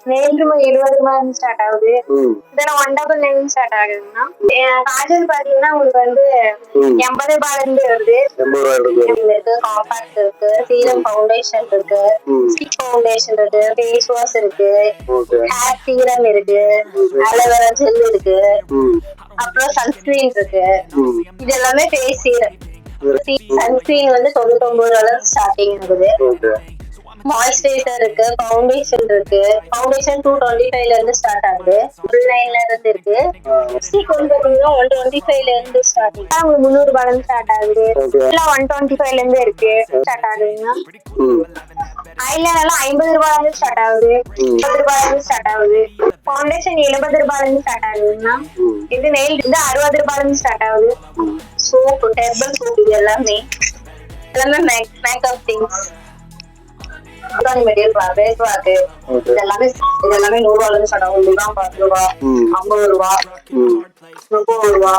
Nail 20 ரூபாய் start ஆகுது. இதெல்லாம் 199 ஸ்டார்ட் ஆகுதுன்னா காஜல் பாத்தீங்கன்னா உங்களுக்கு வந்து 80 ரூபாயில இருந்து வருது. இருக்கு, காம்பாக்ட் இருக்கு, சீரம் ஃபவுண்டேஷன் இருக்கு, ஸ்டிக் ஃபவுண்டேஷன் இருக்கு, ஃபேஸ் வாஷ் இருக்கு, ஹேர் சீரம் இருக்கு, அலோவேரா ஜெல் இருக்கு, அப்புறம் சன்ஸ்கிரீன் இருக்கு. இது எல்லாமே ஃபேஸ் சீரம். சன்ஸ்கிரீன் வந்து 99 ரூபாய் ஸ்டார்டிங் இருக்குது. மாய்ஸ்சரைசர் இருக்கு, ஃபவுண்டேஷன் இருக்கு. ஃபவுண்டேஷன் 225 ல இருந்து ஸ்டார்ட் ஆகுது. 9 ல இருந்து இருக்கு. ஸ்டிக் வந்து பாத்தீங்கன்னா 125 ல இருந்து ஸ்டார்ட் ஆகுது. 300 ரூபாயில இருந்து ஸ்டார்ட் ஆகுது. எல்லாம் 125 ல இருந்து இருக்கு ஸ்டார்ட் ஆகுதுங்க. ஐலைனர் எல்லாம் 50 ரூபாயில இருந்து ஸ்டார்ட் ஆகுது. 30 ரூபாயில இருந்து ஸ்டார்ட் ஆகுது. ஃபவுண்டேஷன் 70 ரூபாயில இருந்து ஸ்டார்ட் ஆகுதுன்னா இது நெயில் வந்து 60 ரூபாயில இருந்து ஸ்டார்ட் ஆகுது. சோப்பு, ஹெர்பல் சோப், இது எல்லாமே மேக்கப் திங்ஸ். இதெல்லாமே 100 ரூபாயில இருந்து ஸ்டார்ட் ஆகும். 10 ரூபா, 50 ரூபா, 30 ரூபா.